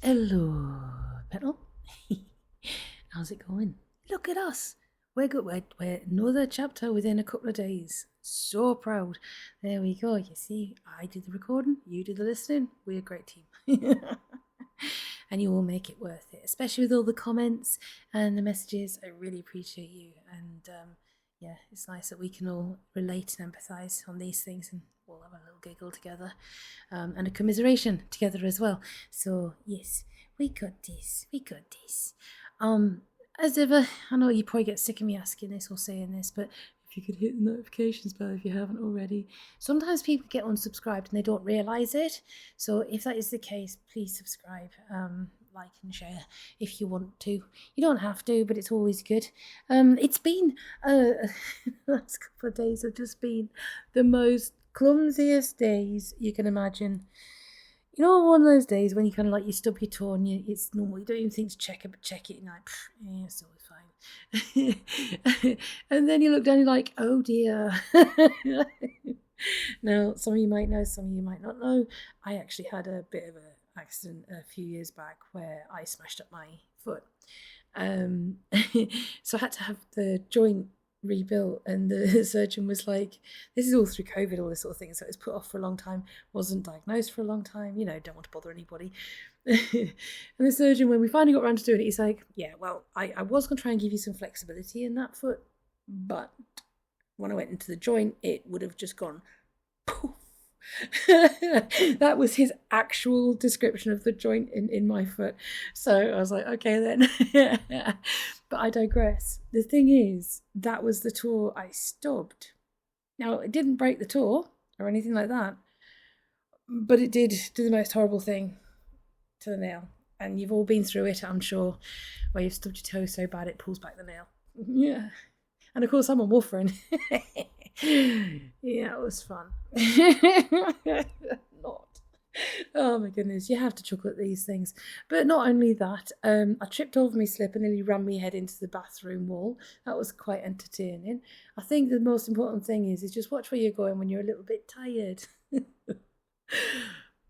Hello, Petal. How's it going? Look at us. We're good. We're another chapter within a couple of days. So proud. There we go. You see, I do the recording, you do the listening. We're a great team. And you all make it worth it, especially with all the comments and the messages. I really appreciate you. And yeah, it's nice that we can all relate and empathise on these things, and we'll have a little giggle together, and a commiseration together as well. So yes, we got this. As ever, I know you probably get sick of me asking this or saying this, but if you could hit the notifications bell if you haven't already. Sometimes people get unsubscribed and they don't realise it. So if that is the case, please subscribe, like and share if you want to. You don't have to, but it's always good. It's been the last couple of days have just been the most clumsiest days you can imagine. You know, one of those days when you kind of like you stub your toe and it's normal, you don't even think to check it, and you're like, yeah, it's always fine. And then you look down and you're like, oh dear. Now, some of you might know, some of you might not know. I actually had a bit of an accident a few years back where I smashed up my foot. So I had to have the joint rebuilt, and the surgeon was like, this is all through COVID, all this sort of thing, so it was put off for a long time, wasn't diagnosed for a long time, you know, don't want to bother anybody. And the surgeon, when we finally got around to doing it, he's like, yeah, well, I was going to try and give you some flexibility in that foot, but when I went into the joint, it would have just gone poof. That was his actual description of the joint in my foot. So I was like, okay then. But I digress. The thing is, that was the toe I stubbed. Now, it didn't break the toe or anything like that, but it did do the most horrible thing to the nail. And you've all been through it, I'm sure, where you've stubbed your toe so bad it pulls back the nail. Yeah. And of course, I'm on warfarin. Yeah, it was fun. Not. Oh my goodness, you have to chuckle at these things. But not only that, I tripped over my slip and nearly ran my head into the bathroom wall. That was quite entertaining. I think the most important thing is just watch where you're going when you're a little bit tired.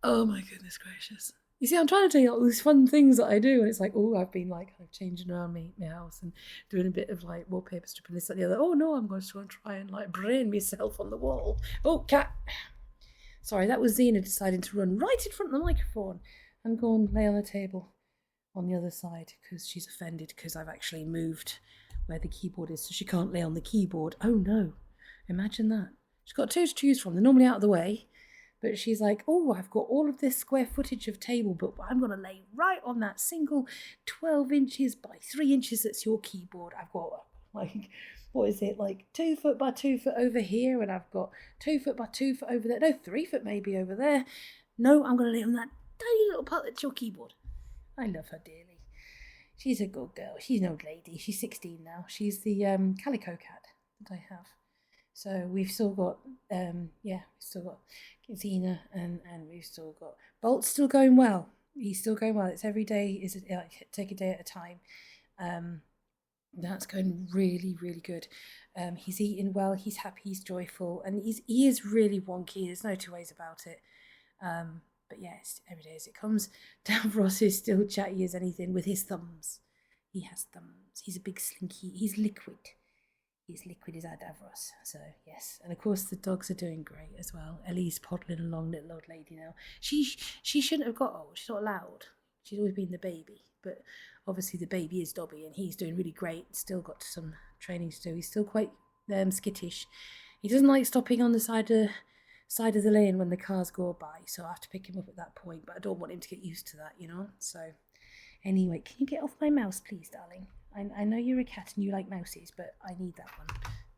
Oh my goodness gracious. You see, I'm trying to tell you all these fun things that I do, and it's like, oh, I've been like kind of changing around my house and doing a bit of like wallpaper stripping, this and the other. Oh no, I'm going to try and like brain myself on the wall. Oh, cat. Sorry, that was Zena deciding to run right in front of the microphone and go and lay on the table on the other side because she's offended because I've actually moved where the keyboard is, so she can't lay on the keyboard. Oh no, imagine that. She's got two to choose from. They're normally out of the way. But she's like, oh, I've got all of this square footage of table, but I'm going to lay right on that single 12 inches by 3 inches that's your keyboard. I've got, like, what is it, like 2 foot by 2 foot over here, and I've got 2 foot by 2 foot over there. No, 3 foot maybe over there. No, I'm going to lay on that tiny little part that's your keyboard. I love her dearly. She's a good girl. She's an old lady. She's 16 now. She's the calico cat that I have. So we've still got, we've still got Zena, and we've still got Bolt's still going well. He's still going well. It's every day is take a day at a time. That's going really, really good. He's eating well. He's happy. He's joyful, and he is really wonky. There's no two ways about it. But yes, every day as it comes. Davros is still chatty as anything with his thumbs. He has thumbs. He's a big slinky. He's liquid. He's liquid as our Davros, so yes. And of course the dogs are doing great as well. Ellie's poddling along, little old lady now. She shouldn't have got old. She's not allowed. She's always been the baby. But obviously the baby is Dobby, and he's doing really great. Still got some training to do. He's still quite skittish. He doesn't like stopping on the side of the lane when the cars go by, so I have to pick him up at that point. But I don't want him to get used to that, you know. So anyway, can you get off my mouse, please, darling? I know you're a cat and you like mouses, but I need that one.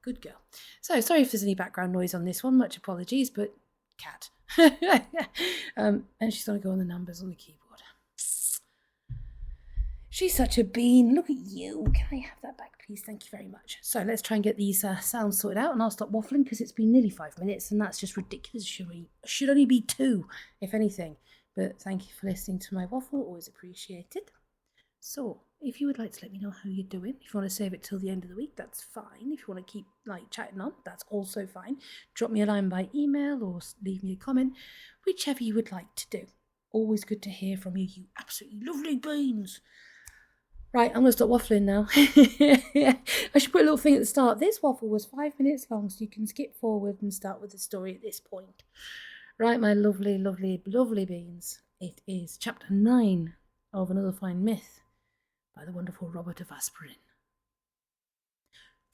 Good girl. So, sorry if there's any background noise on this one. Much apologies, but cat. And she's going to go on the numbers on the keyboard. She's such a bean. Look at you. Can I have that back, please? Thank you very much. So, let's try and get these sounds sorted out, and I'll stop waffling because it's been nearly 5 minutes, and that's just ridiculous. Should only be 2, if anything. But thank you for listening to my waffle. Always appreciated. So, if you would like to let me know how you're doing, if you want to save it till the end of the week, that's fine. If you want to keep chatting on, that's also fine. Drop me a line by email or leave me a comment, whichever you would like to do. Always good to hear from you, you absolutely lovely beans. Right, I'm going to stop waffling now. I should put a little thing at the start. This waffle was 5 minutes long, so you can skip forward and start with the story at this point. Right, my lovely, lovely, lovely beans. It is chapter 9 of Another Fine Myth by the wonderful Robert of Aspirin.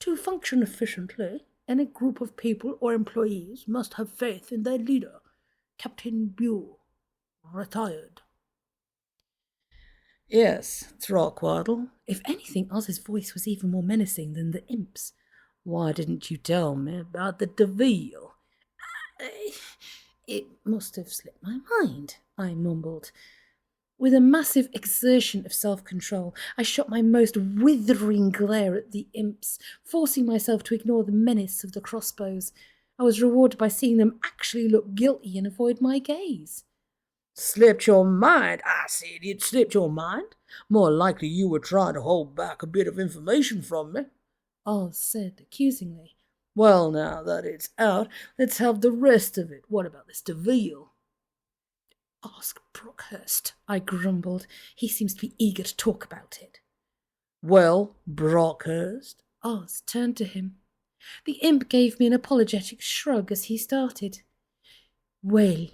To function efficiently, any group of people or employees must have faith in their leader, Captain Bew, retired. Yes, Throckwaddle. If anything, Oz's voice was even more menacing than the Imps. Why didn't you tell me about the DeVille? It must have slipped my mind, I mumbled. With a massive exertion of self-control, I shot my most withering glare at the Imps, forcing myself to ignore the menace of the crossbows. I was rewarded by seeing them actually look guilty and avoid my gaze. Slipped your mind? I said it slipped your mind. More likely you were trying to hold back a bit of information from me, Aahz said accusingly. Well, now that it's out, let's have the rest of it. What about this DeVille? Ask Brockhurst, I grumbled. He seems to be eager to talk about it. Well, Brockhurst? Aahz turned to him. The imp gave me an apologetic shrug as he started. Well,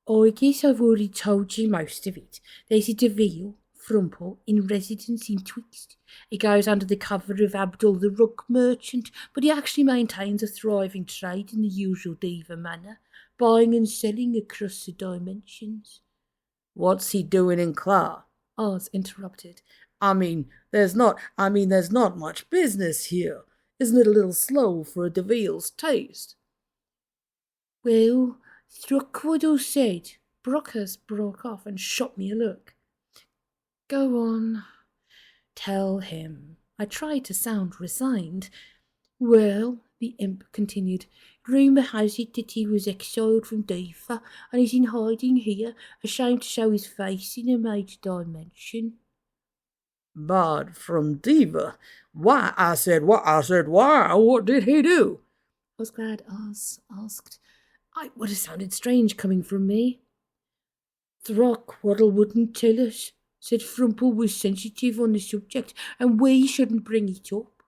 I guess I've already told you most of it. There's a DeVille, Frumple, in residence in Twixt. He goes under the cover of Abdul the Rug Merchant, but he actually maintains a thriving trade in the usual diva manner, buying and selling across the dimensions. What's he doing in Clar? Aahz interrupted. There's not much business here. Isn't it a little slow for a DeVille's taste? Well, Throckwaddle said. Brockhurst broke off and shot me a look. Go on. Tell him. I tried to sound resigned. Well, the imp continued, rumour has it that he was exiled from Diva and is in hiding here, ashamed to show his face in a major dimension. Barred from Diva? Why? I said, why? What did he do? I was glad Aahz asked. It would have sounded strange coming from me. Throckwaddle wouldn't tell us. Said Frumple was sensitive on the subject and we shouldn't bring it up.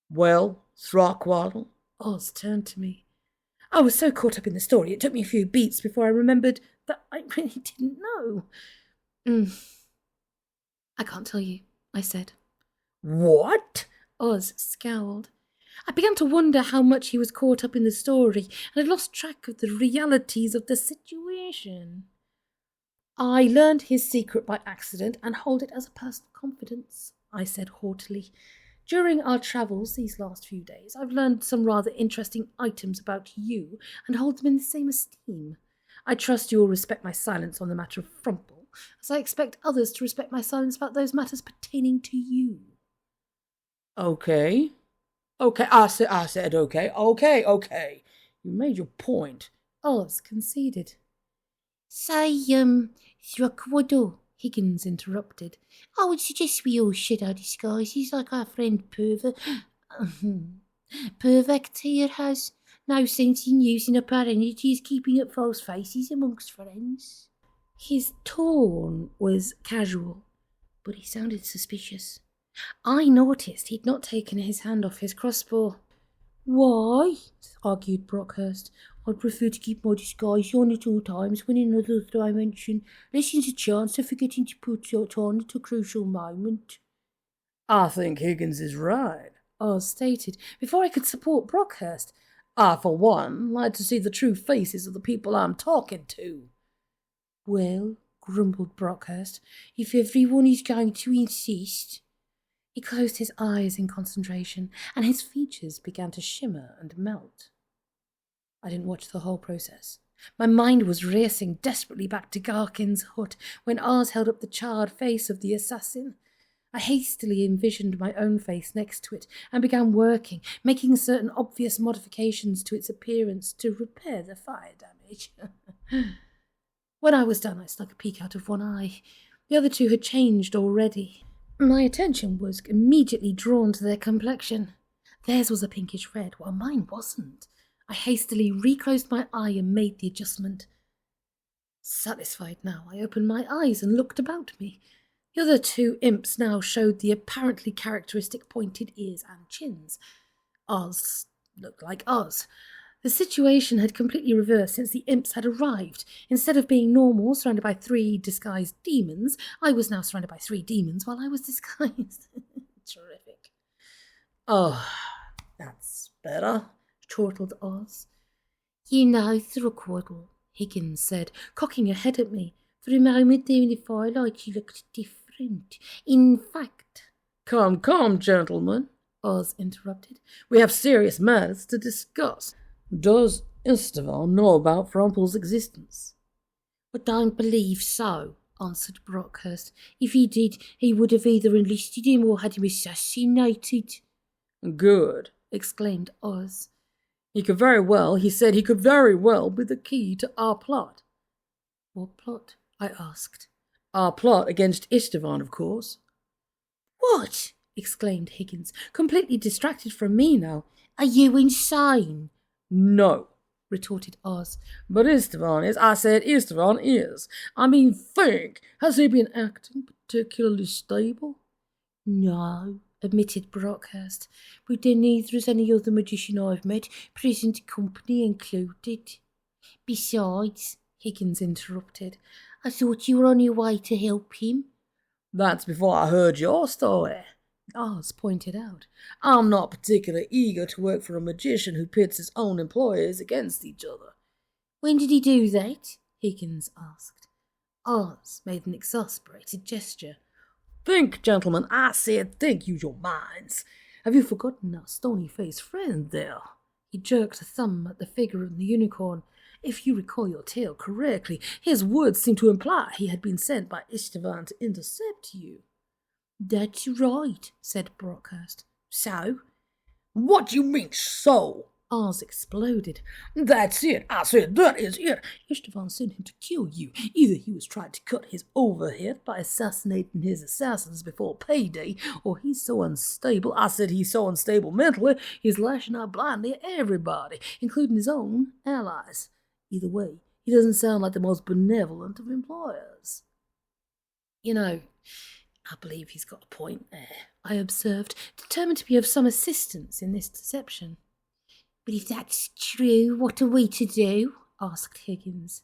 Well, Throckwaddle? Aahz turned to me. I was so caught up in the story it took me a few beats before I remembered that I really didn't know. I can't tell you, I said. What? Aahz scowled. I began to wonder how much he was caught up in the story and had lost track of the realities of the situation. I learned his secret by accident and hold it as a personal confidence, I said haughtily. During our travels these last few days, I've learned some rather interesting items about you and hold them in the same esteem. I trust you will respect my silence on the matter of Frumple, as I expect others to respect my silence about those matters pertaining to you. Okay, I said okay. You made your point. Aahz conceded. Say, Throckwaddle, Higgins interrupted. I would suggest we all shed our disguises like our friend Pervect here has. No sense in using up our energies keeping up false faces amongst friends. His tone was casual, but he sounded suspicious. I noticed he'd not taken his hand off his crossbow. Why? Argued Brockhurst. I'd prefer to keep my disguise on at all times when in another dimension. Lessens a chance of forgetting to put it on at a crucial moment. I think Higgins is right, Aahz stated, before I could support Brockhurst. I, for one, like to see the true faces of the people I'm talking to. Well, grumbled Brockhurst, if everyone is going to insist. He closed his eyes in concentration, and his features began to shimmer and melt. I didn't watch the whole process. My mind was racing desperately back to Garkin's hut when Aahz held up the charred face of the assassin. I hastily envisioned my own face next to it and began working, making certain obvious modifications to its appearance to repair the fire damage. When I was done, I stuck a peek out of one eye. The other two had changed already. My attention was immediately drawn to their complexion. Theirs was a pinkish red, while mine wasn't. I hastily reclosed my eye and made the adjustment. Satisfied now, I opened my eyes and looked about me. The other two imps now showed the apparently characteristic pointed ears and chins. Aahz looked like Aahz. The situation had completely reversed since the imps had arrived. Instead of being normal, surrounded by 3 disguised demons, I was now surrounded by 3 demons while I was disguised. Terrific. Oh, that's better, chortled Aahz. You know, Thruckwaddle, Higgins said, cocking her head at me. For a moment there in the firelight you looked different. In fact... Come, gentlemen, Aahz interrupted. We have serious matters to discuss. Does Istvan know about Frumpel's existence? I don't believe so, answered Brockhurst. If he did, he would have either enlisted him or had him assassinated. Good, exclaimed Aahz. He said he could very well be the key to our plot. What plot? I asked. Our plot against Istvan, of course. What? Exclaimed Higgins, completely distracted from me now. Are you insane? No, retorted Aahz. But Istvan is. I said Istvan is. I mean, think. Has he been acting particularly stable? No, admitted Brockhurst. But then neither is any other magician I've met, present company included. Besides, Higgins interrupted, I thought you were on your way to help him. That's before I heard your story, Aahz pointed out. I'm not particularly eager to work for a magician who pits his own employees against each other. When did he do that? Higgins asked. Aahz made an exasperated gesture. Think, gentlemen, I said think, use your minds. Have you forgotten our stony-faced friend there? He jerked a thumb at the figure in the unicorn. If you recall your tale correctly, his words seem to imply he had been sent by Istvan to intercept you. That's right, said Brockhurst. So? What do you mean, so? Aahz exploded. That's it, I said, that is it. Istvan sent him to kill you. Either he was trying to cut his overhead by assassinating his assassins before payday, or he's so unstable, I said he's so unstable mentally, he's lashing out blindly at everybody, including his own allies. Either way, he doesn't sound like the most benevolent of employers. You know, I believe he's got a point there, I observed, determined to be of some assistance in this deception. But if that's true, what are we to do? Asked Higgins.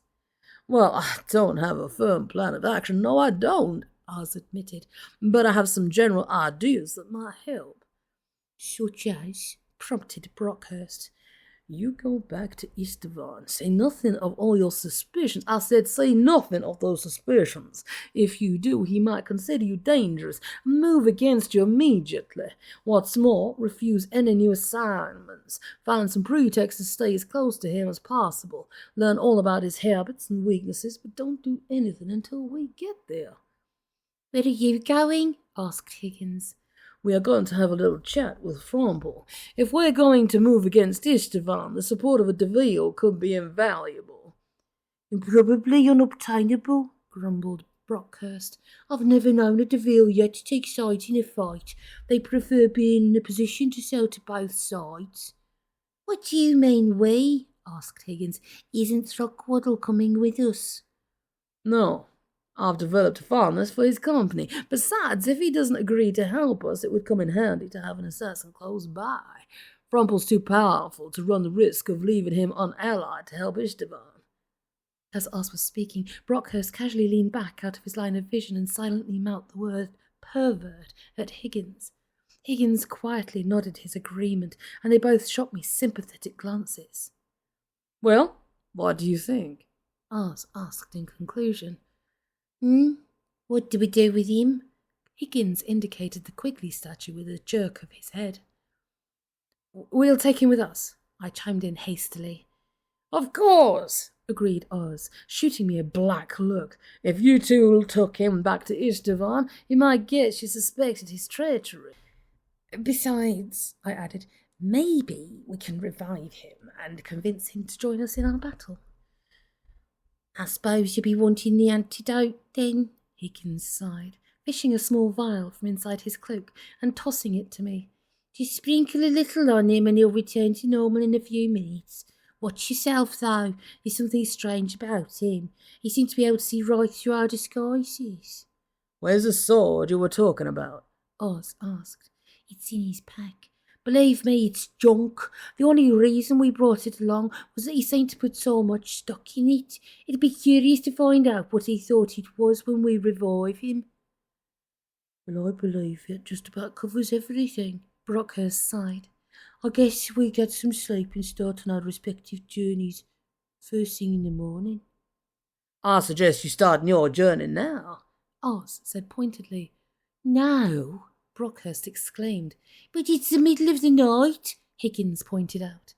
Well, I don't have a firm plan of action, no I don't, Aahz admitted, but I have some general ideas that might help. Such as? Prompted Brockhurst. You go back to Istvan. Say nothing of all your suspicions. I said say nothing of those suspicions. If you do, he might consider you dangerous and move against you immediately. What's more, refuse any new assignments. Find some pretext to stay as close to him as possible. Learn all about his habits and weaknesses, but don't do anything until we get there. Where are you going? Asked Higgins. We are going to have a little chat with Frumpel. If we're going to move against Istvan, the support of a Deville could be invaluable. Probably unobtainable, grumbled Brockhurst. I've never known a Deville yet to take sides in a fight. They prefer being in a position to sell to both sides. What do you mean, we? Asked Higgins. Isn't Thruckwaddle coming with us? No. I've developed a fondness for his company. Besides, if he doesn't agree to help us, it would come in handy to have an assassin close by. Frumpel's too powerful to run the risk of leaving him unallied to help Istvan. As Aahz was speaking, Brockhurst casually leaned back out of his line of vision and silently mouthed the word pervert at Higgins. Higgins quietly nodded his agreement, and they both shot me sympathetic glances. Well, what do you think? Aahz asked in conclusion. What do we do with him? Higgins indicated the Quigley statue with a jerk of his head. We'll take him with us, I chimed in hastily. Of course, agreed Aahz, shooting me a black look. If you two took him back to Istvan, he might guess you suspected his treachery. Besides, I added, maybe we can revive him and convince him to join us in our battle. I suppose you'll be wanting the antidote, then, Higgins sighed, fishing a small vial from inside his cloak and tossing it to me. Just sprinkle a little on him and he'll return to normal in a few minutes. Watch yourself, though. There's something strange about him. He seemed to be able to see right through our disguises. Where's the sword you were talking about? Aahz asked. It's in his pack. Believe me, it's junk. The only reason we brought it along was that he seemed to put so much stock in it. It'd be curious to find out what he thought it was when we revive him. Well, I believe it just about covers everything. Brockhurst sighed. I guess we get some sleep and start on our respective journeys first thing in the morning. I suggest you start your journey now, Aahz said pointedly. No, Brockhurst exclaimed. But it's the middle of the night, Higgins pointed out.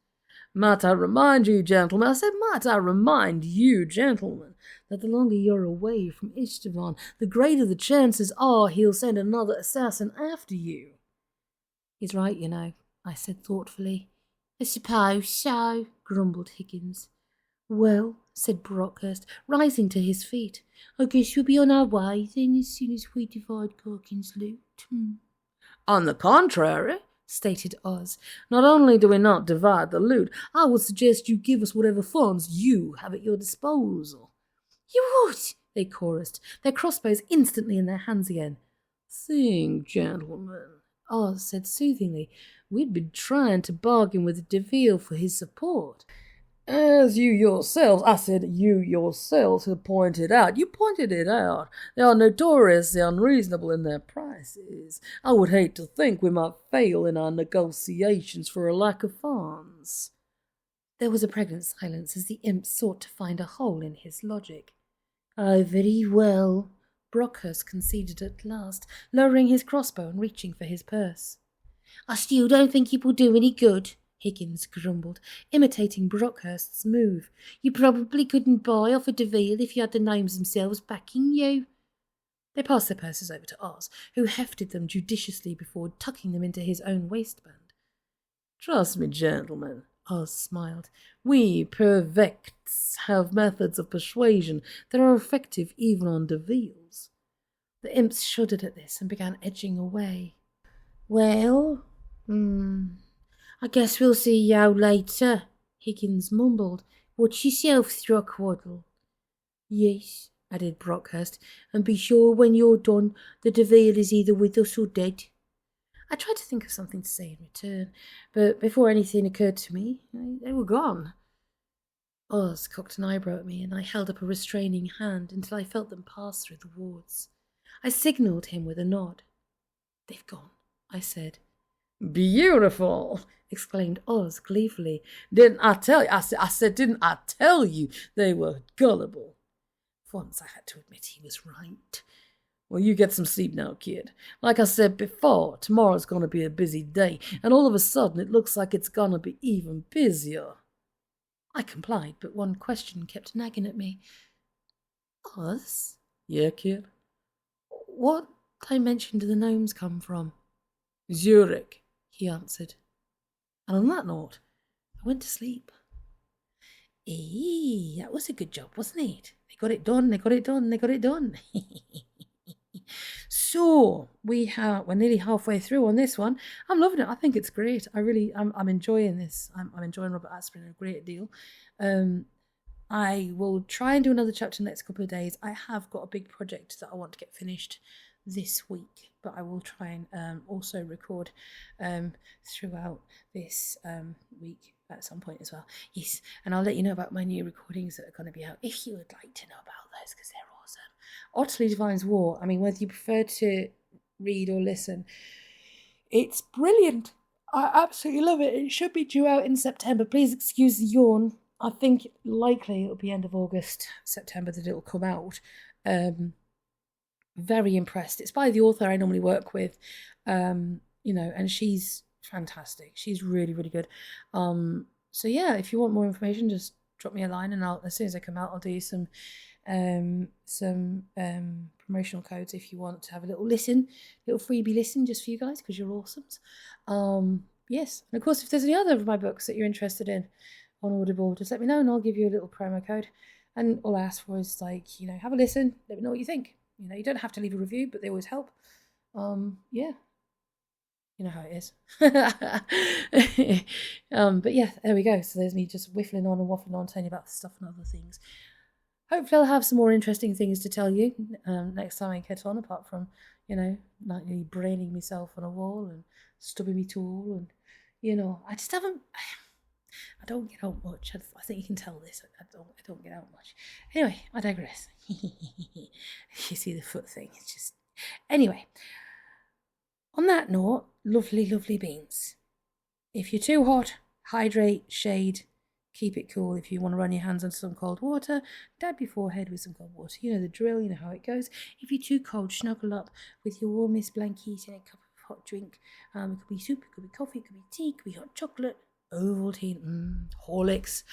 Might I remind you, gentlemen, that the longer you're away from Ishtavan, the greater the chances are he'll send another assassin after you. He's right, you know, I said thoughtfully. I suppose so, grumbled Higgins. Well, said Brockhurst, rising to his feet, I guess we'll be on our way then as soon as we divide Corkin's loot. On the contrary, stated Aahz, not only do we not divide the loot, I would suggest you give us whatever funds you have at your disposal. You would, they chorused, their crossbows instantly in their hands again. Think, gentlemen, Aahz said soothingly, we'd been trying to bargain with Deville for his support. As you yourselves have pointed out, they are notoriously unreasonable in their prices. I would hate to think we might fail in our negotiations for a lack of funds. There was a pregnant silence as the imp sought to find a hole in his logic. Oh, very well, Brockhurst conceded at last, lowering his crossbow and reaching for his purse. I still don't think it will do any good, Higgins grumbled, imitating Brockhurst's move. You probably couldn't buy off a Deville if you had the names themselves backing you. They passed their purses over to Aahz, who hefted them judiciously before tucking them into his own waistband. Trust me, gentlemen, Aahz smiled. We Purvects have methods of persuasion that are effective even on Devilles. The imps shuddered at this and began edging away. Well, I guess we'll see you later, Higgins mumbled. Watch yourself, Throckwaddle. Yes, added Brockhurst, and be sure when you're done the Deville is either with us or dead. I tried to think of something to say in return, but before anything occurred to me, they were gone. Aahz cocked an eyebrow at me, and I held up a restraining hand until I felt them pass through the wards. I signalled him with a nod. They've gone, I said. Beautiful, exclaimed Aahz gleefully. Didn't I tell you? Didn't I tell you they were gullible? For once I had to admit he was right. Well, you get some sleep now, kid. Like I said before, tomorrow's going to be a busy day, and all of a sudden it looks like it's going to be even busier. I complied, but one question kept nagging at me. Aahz? Yeah, kid? What dimension do the gnomes come from? Zurich, he answered. And on that note, I went to sleep. That was a good job, wasn't it? They got it done. So we're nearly halfway through on this one. I'm loving it. I think it's great. I'm enjoying this. I'm enjoying Robert Aspirin a great deal. I will try and do another chapter in the next couple of days. I have got a big project that I want to get finished this week, but I will try and also record throughout this week at some point as well. Yes, and I'll let you know about my new recordings that are going to be out if you would like to know about those, because they're awesome. Otterly Divine's War, I mean, whether you prefer to read or listen, it's brilliant. I absolutely love it. It should be due out in September. Please excuse the yawn. I think likely it'll be end of August, September that it'll come out. Very impressed. It's by the author I normally work with, and she's fantastic. She's really, really good. So yeah, if you want more information, just drop me a line, and as soon as I come out, I'll do some promotional codes if you want to have a little freebie listen just for you guys, because you're awesomes. Yes, and of course, if there's any other of my books that you're interested in on Audible, just let me know and I'll give you a little promo code. And all I ask for is have a listen, let me know what you think. You don't have to leave a review, but they always help. Yeah. You know how it is. But yeah, there we go. So there's me just whiffling on and waffling on, telling you about stuff and other things. Hopefully I'll have some more interesting things to tell you next time I get on, apart from, like really braining myself on a wall and stubbing me tool and, I just haven't... I don't get out much. I think you can tell this. I don't get out much. Anyway, I digress. You see the foot thing. It's just... Anyway, on that note, lovely, lovely beans. If you're too hot, hydrate, shade, keep it cool. If you want to run your hands on some cold water, dab your forehead with some cold water. You know the drill, you know how it goes. If you're too cold, snuggle up with your warmest blanket and a cup of hot drink. It could be soup, it could be coffee, it could be tea, it could be hot chocolate, Ovaltine, Horlicks.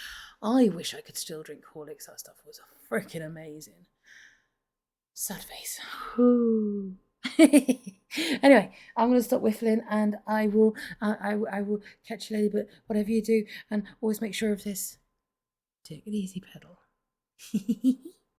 I wish I could still drink Horlicks. That stuff was freaking amazing. Sad face. Anyway, I'm going to stop whiffling, and I will catch you later. But whatever you do, and always make sure of this: take it easy, pedal.